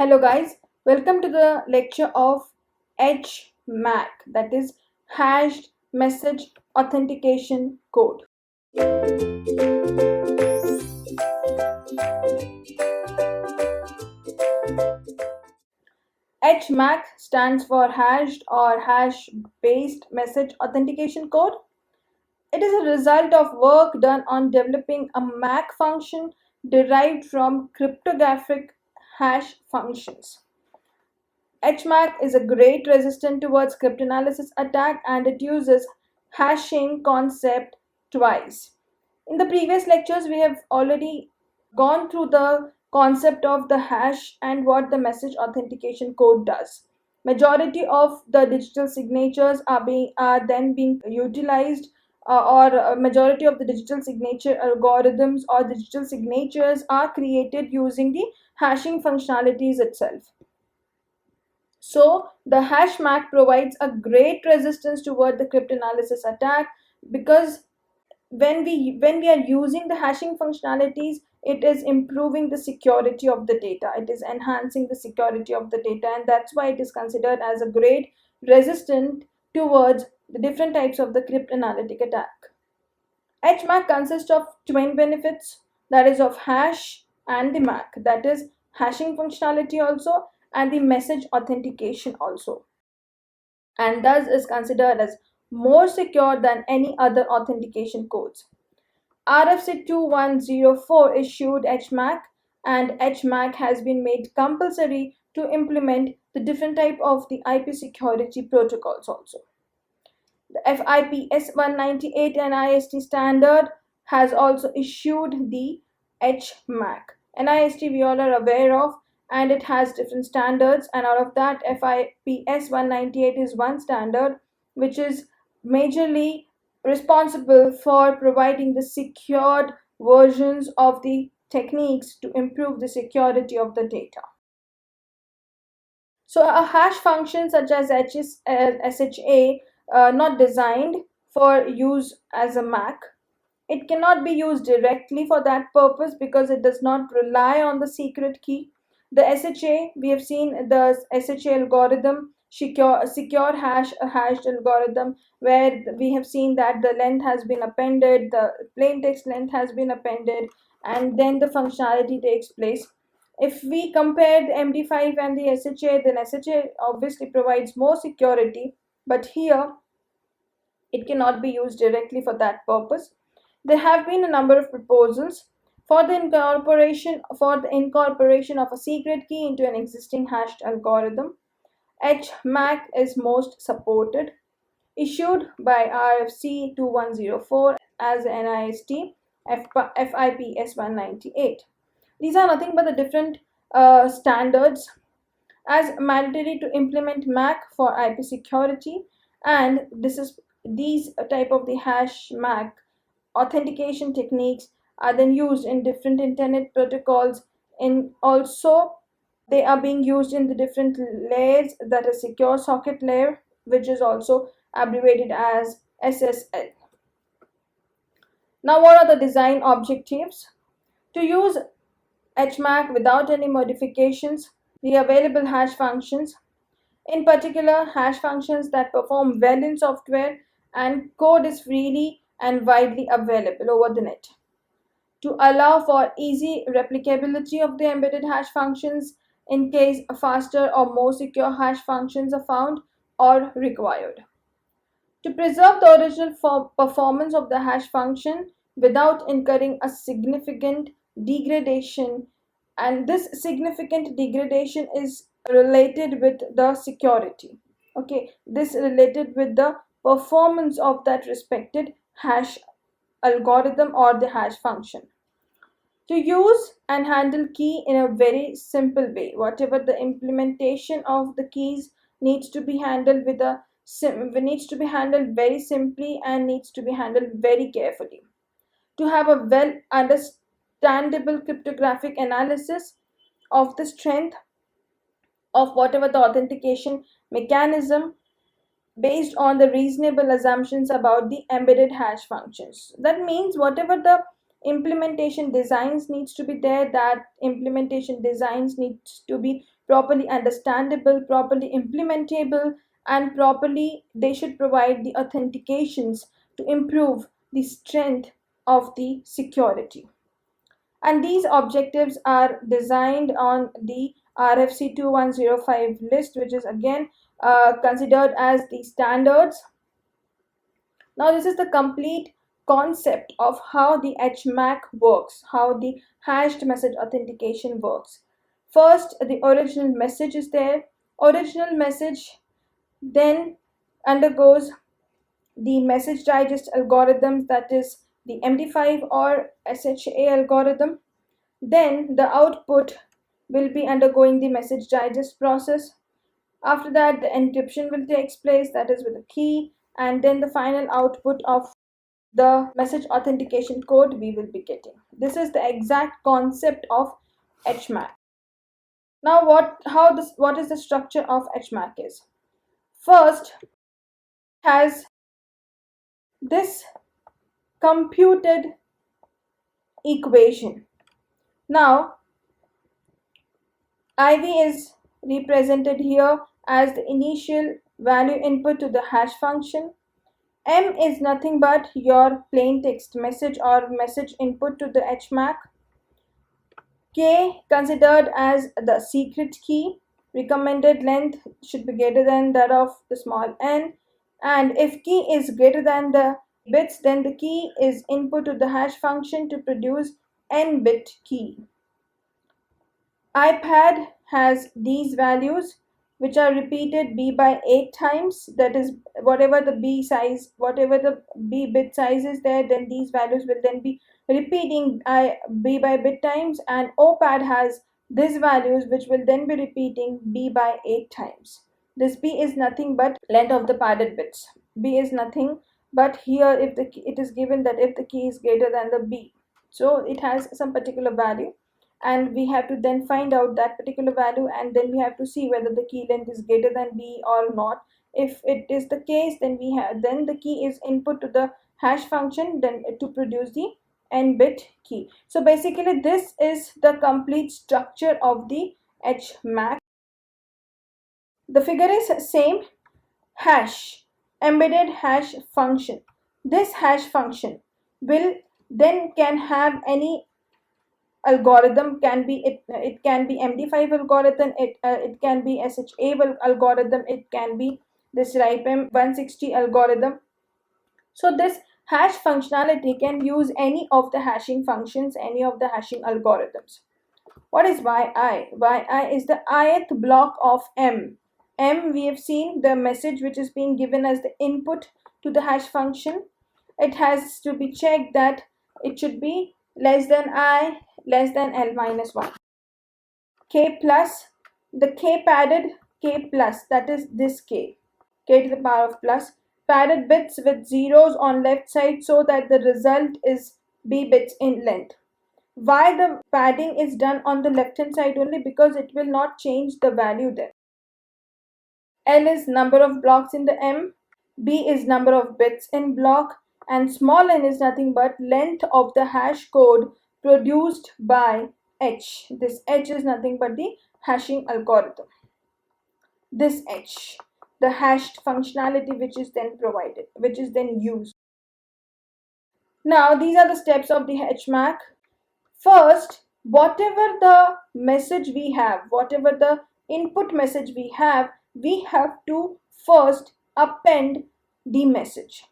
Hello guys, welcome to the lecture of HMAC, that is Hashed Message Authentication Code. HMAC stands for Hashed or Hash-Based Message Authentication Code. It is a result of work done on developing a MAC function derived from cryptographic hash functions. HMAC is a great resistant towards cryptanalysis attack, and it uses hashing concept twice. In the previous lectures, we have already gone through the concept of the hash and what the message authentication code does. Majority of the digital signatures are then being utilized, or majority of the digital signature algorithms or digital signatures are created using the hashing functionalities itself. So the hash MAC provides a great resistance toward the cryptanalysis attack, because when we are using the hashing functionalities, it is improving the security of the data, it is enhancing the security of the data, and that's why it is considered as a great resistant towards the different types of the cryptanalytic attack. HMAC consists of twin benefits, that is of hash and the MAC, that is hashing functionality also and the message authentication also, and thus is considered as more secure than any other authentication codes. RFC 2104 issued HMAC, and HMAC has been made compulsory to implement the different type of the IP security protocols also. The FIPS 198 NIST standard has also issued the HMAC. NIST we all are aware of, and it has different standards, and out of that FIPS 198 is one standard which is majorly responsible for providing the secured versions of the techniques to improve the security of the data. So a hash function such as SHA not designed for use as a MAC. It cannot be used directly for that purpose because it does not rely on the secret key. The SHA, we have seen the SHA algorithm, secure hash, a hashed algorithm, where we have seen that the length has been appended, the plain text length has been appended, and then the functionality takes place. If we compare the MD5 and the SHA, then SHA obviously provides more security, but here it cannot be used directly for that purpose. There have been a number of proposals for the incorporation of a secret key into an existing hashed algorithm. HMAC is most supported, issued by RFC 2104 as NIST FIPS 198. These are nothing but the different standards as mandatory to implement MAC for IP security, and these type of the hash MAC authentication techniques are then used in different internet protocols. In also they are being used in the different layers, that is secure socket layer, which is also abbreviated as SSL. Now, what are the design objectives? To use HMAC without any modifications, the available hash functions, in particular hash functions that perform well in software and code is freely and widely available over the net. To allow for easy replicability of the embedded hash functions in case faster or more secure hash functions are found or required. To preserve the original performance of the hash function without incurring a significant degradation, and this significant degradation is related with the security. Okay, this related with the performance of that respected hash algorithm or the hash function. To use and handle key in a very simple way, whatever the implementation of the keys needs to be handled needs to be handled very simply and needs to be handled very carefully. To have a well understandable cryptographic analysis of the strength of whatever the authentication mechanism based on the reasonable assumptions about the embedded hash functions. That means whatever the implementation designs needs to be there, that implementation designs needs to be properly understandable, properly implementable, and properly they should provide the authentications to improve the strength of the security. And these objectives are designed on the RFC 2105 list, which is again considered as the standards. Now, this is the complete concept of how the HMAC works, how the hashed message authentication works. First, the original message is there. Original message then undergoes the message digest algorithms, that is the MD5 or SHA algorithm. Then the output will be undergoing the message digest process. After that, the encryption will take place, that is with a key, and then the final output of the message authentication code we will be getting. This is the exact concept of HMAC. Now, what is the structure of HMAC is? First, has this computed equation. Now, IV is represented here as the initial value input to the hash function. M is nothing but your plain text message or message input to the HMAC. K considered as the secret key. Recommended length should be greater than that of the small n. And if key is greater than the bits, then the key is input to the hash function to produce n bit key. iPad has these values which are repeated b by 8 times, that is whatever the b bit size is there, then these values will then be repeating b by bit times, and OPAD has these values which will then be repeating b by 8 times. This b is nothing but length of the padded bits. B is nothing but here if it is given that if the key is greater than the b, so it has some particular value, and we have to then find out that particular value, and then we have to see whether the key length is greater than b or not. If it is the case, then the key is input to the hash function then to produce the n bit key. So basically this is the complete structure of the HMAC. The figure is same. Hash, embedded hash function. This hash function will then can have any algorithm, can be it can be MD5 algorithm, it can be SHA algorithm, it can be this RIPEM 160 algorithm. So this hash functionality can use any of the hashing functions, any of the hashing algorithms. What is YI? YI is the ith block of M. M, we have seen the message which is being given as the input to the hash function. It has to be checked that it should be less than I, less than L minus 1. K plus, the K padded K plus, that is this K to the power of plus, padded bits with zeros on left side so that the result is B bits in length. Why the padding is done on the left hand side only? Because it will not change the value there. L is number of blocks in the M, B is number of bits in block, and small n is nothing but length of the hash code produced by H. This H is nothing but the hashing algorithm. This H, the hashed functionality which is then provided, which is then used. Now these are the steps of the HMAC. First, whatever the message we have, whatever the input message we have to first append the message.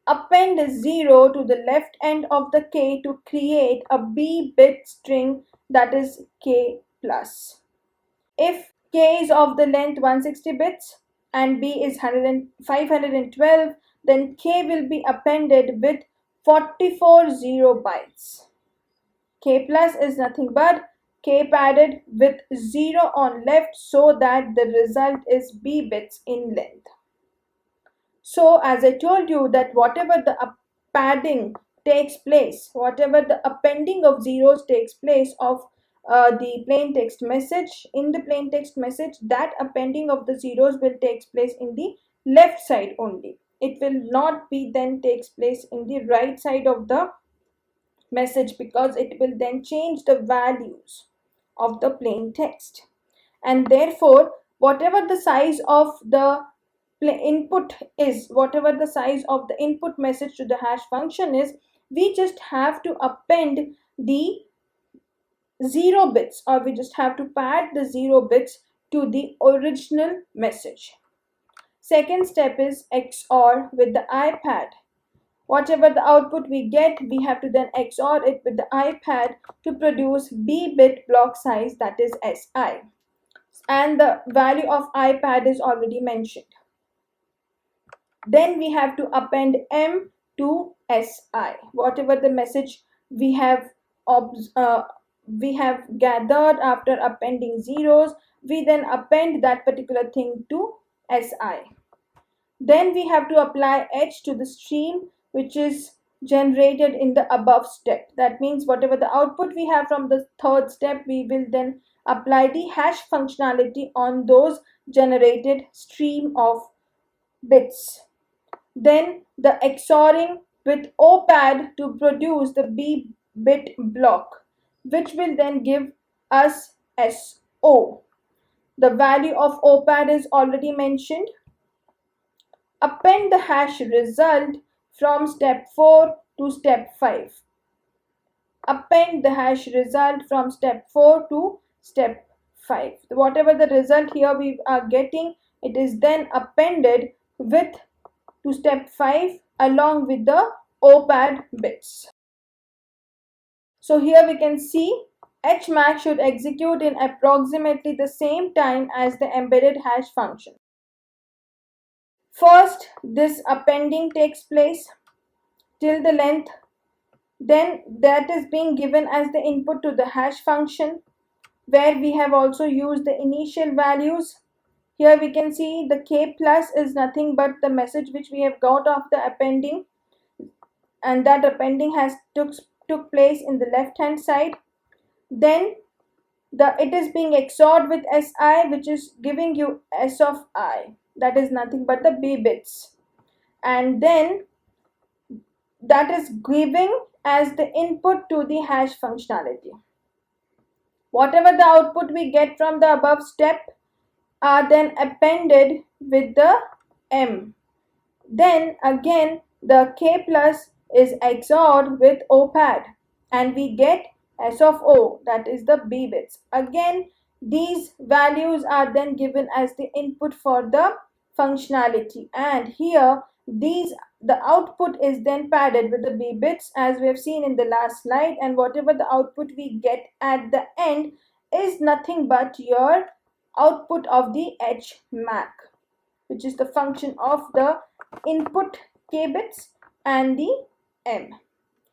Append 0 to the left end of the K to create a B bit string, that is K plus. If K is of the length 160 bits and B is 512, then K will be appended with 44 0 bytes. K plus is nothing but K padded with 0 on left so that the result is B bits in length. So as I told you that whatever the padding takes place, whatever the appending of zeros takes place of the plain text message, in the plain text message, that appending of the zeros will take place in the left side only. It will not be then takes place in the right side of the message, because it will then change the values of the plain text. and therefore whatever the size of the input is, whatever the size of the input message to the hash function is, we just have to append the 0 bits, or we just have to pad the 0 bits to the original message. Second step is XOR with the iPad. Whatever the output we get, we have to then XOR it with the iPad to produce B bit block size, that is SI. And the value of iPad is already mentioned. Then we have to append M to SI. Whatever the message we have gathered after appending zeros, we then append that particular thing to SI. Then we have to apply H to the stream which is generated in the above step. That means whatever the output we have from the third step, we will then apply the hash functionality on those generated stream of bits. Then the XORing with OPAD to produce the B bit block, which will then give us SO. The value of OPAD is already mentioned. Append the hash result from step 4 to step 5. Append the hash result from step 4 to step 5. Whatever the result here we are getting, it is then appended with to step 5 along with the OPAD bits. So here we can see HMAC should execute in approximately the same time as the embedded hash function. First, this appending takes place till the length, then that is being given as the input to the hash function, where we have also used the initial values. Here we can see the K plus is nothing but the message which we have got of the appending, and that appending has took place in the left hand side. Then it is being XORed with SI, which is giving you S of I, that is nothing but the B bits, and then that is giving as the input to the hash functionality. Whatever the output we get from the above step are then appended with the M. Then again the K plus is XORed with OPAD and we get S of O, that is the B bits. Again these values are then given as the input for the functionality, and here the output is then padded with the B bits as we have seen in the last slide, and whatever the output we get at the end is nothing but your output of the HMAC, which is the function of the input K bits and the M.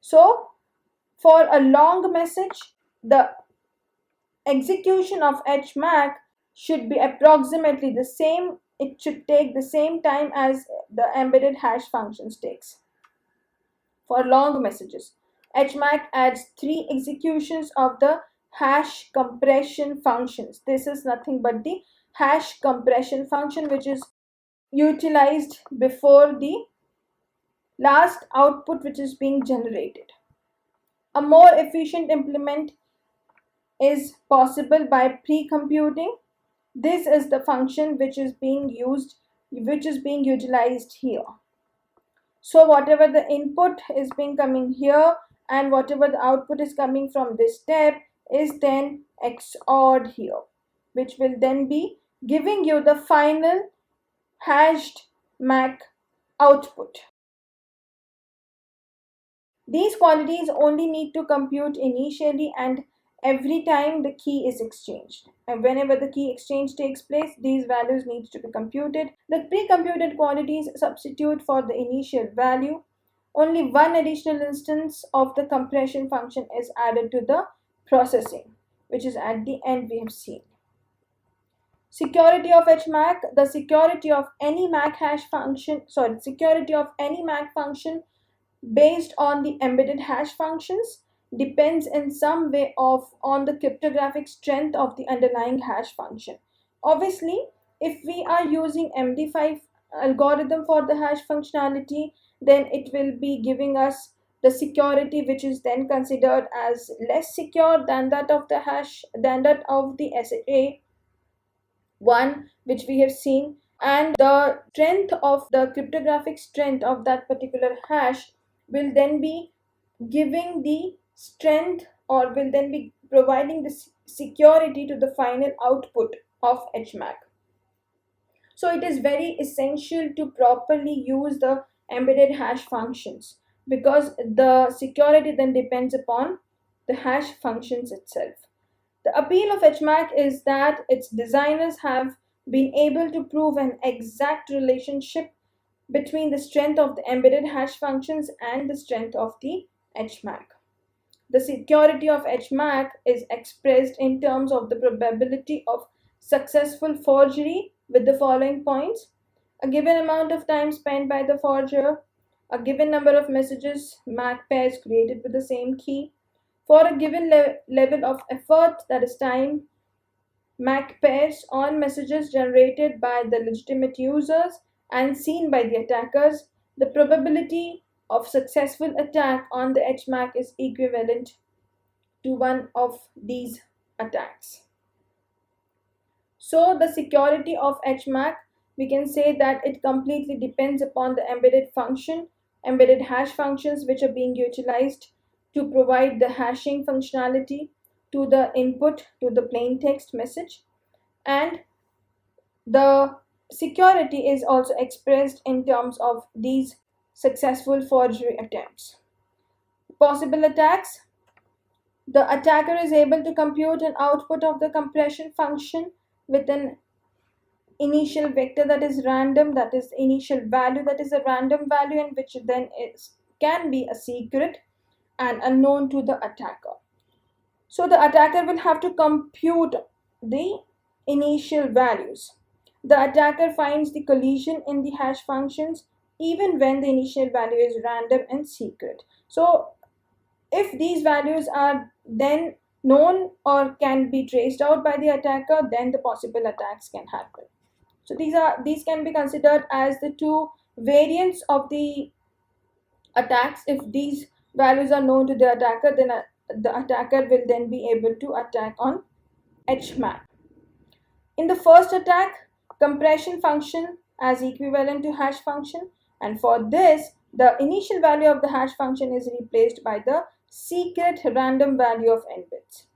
So for a long message, the execution of HMAC should be approximately the same. It should take the same time as the embedded hash functions takes. For long messages, HMAC adds 3 executions of the hash compression functions. This is nothing but the hash compression function which is utilized before the last output which is being generated. A more efficient implement is possible by pre-computing. This is the function which is being utilized here. So whatever the input is being coming here and whatever the output is coming from this step is then XORed here, which will then be giving you the final hashed MAC output. These quantities only need to compute initially and every time the key is exchanged. And whenever the key exchange takes place, these values need to be computed. The pre-computed quantities substitute for the initial value. Only one additional instance of the compression function is added to the processing, which is at the end we have seen. Security of HMAC. The security of any MAC function based on the embedded hash functions depends in some way on the cryptographic strength of the underlying hash function. Obviously, if we are using MD5 algorithm for the hash functionality, then it will be giving us the security which is then considered as less secure than that of the SHA one which we have seen, and the strength of the cryptographic strength of that particular hash will then be giving the strength, or will then be providing the security to the final output of HMAC. So it is very essential to properly use the embedded hash functions, because the security then depends upon the hash functions itself. The appeal of HMAC is that its designers have been able to prove an exact relationship between the strength of the embedded hash functions and the strength of the HMAC. The security of HMAC is expressed in terms of the probability of successful forgery with the following points: a given amount of time spent by the forger, a given number of messages MAC pairs created with the same key, for a given level of effort, that is time, MAC pairs on messages generated by the legitimate users and seen by the attackers, the probability of successful attack on the HMAC is equivalent to one of these attacks. So the security of HMAC, we can say that it completely depends upon the embedded hash functions which are being utilized to provide the hashing functionality to the input to the plain text message. And the security is also expressed in terms of these successful forgery attempts. Possible attacks: the attacker is able to compute an output of the compression function with an initial vector that is random, that is initial value that is a random value, and which then can be a secret and unknown to the attacker. So the attacker will have to compute the initial values. The attacker finds the collision in the hash functions even when the initial value is random and secret. So if these values are then known or can be traced out by the attacker, then the possible attacks can happen. So these can be considered as the two variants of the attacks. If these values are known to the attacker, then the attacker will then be able to attack on HMAC. In the first attack, compression function as equivalent to hash function, and for this the initial value of the hash function is replaced by the secret random value of n bits.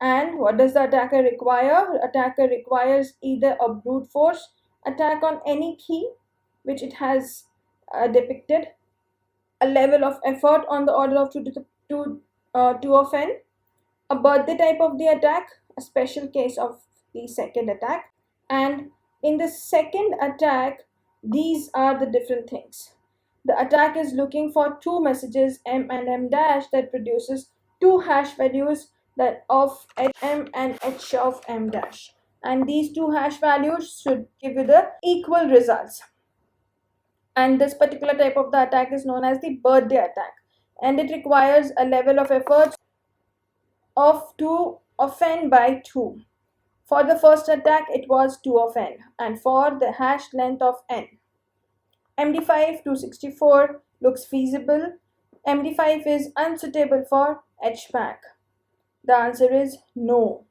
And what does the attacker require? Attacker requires either a brute force attack on any key which it has depicted, a level of effort on the order of 2 of n, a birthday type of the attack, a special case of the second attack. And in the second attack, these are the different things. The attack is looking for two messages m and m dash that produces two hash values that of hm and h of m dash, and these two hash values should give you the equal results. And this particular type of the attack is known as the birthday attack, and it requires a level of effort of 2 of n by 2. For the first attack it was 2 of n, and for the hash length of n. MD5 264 looks feasible. MD5 is unsuitable for HMAC. The answer is no.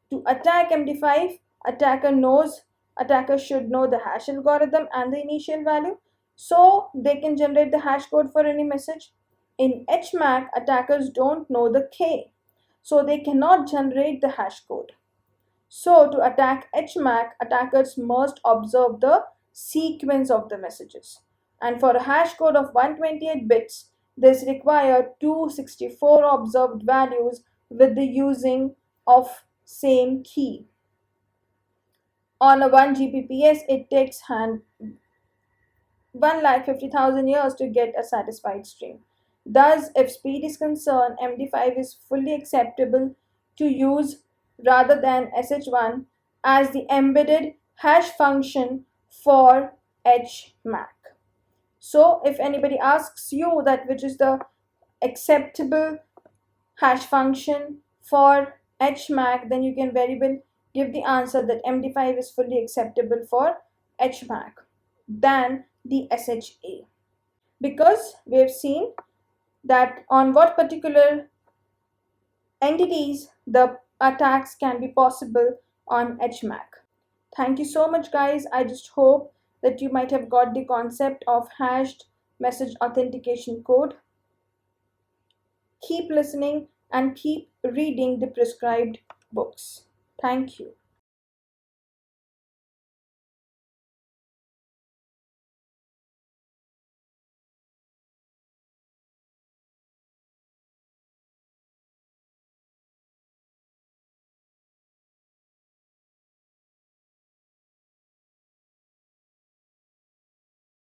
To attack MD5, attacker should know the hash algorithm and the initial value, so they can generate the hash code for any message. In HMAC, attackers don't know the K, so they cannot generate the hash code. So to attack HMAC, attackers must observe the sequence of the messages. And for a hash code of 128 bits, this requires 264 observed values with the using of same key. On a 1 Gbps, it takes 1,50,000 years to get a satisfied stream. Thus, if speed is concerned, MD5 is fully acceptable to use rather than SH1 as the embedded hash function for HMAC. So if anybody asks you that which is the acceptable hash function for HMAC, then you can very well give the answer that MD5 is fully acceptable for HMAC than the SHA, because we have seen that on what particular entities the attacks can be possible on HMAC. Thank you so much, guys. I just hope that you might have got the concept of hashed message authentication code. Keep listening and keep reading the prescribed books. Thank you.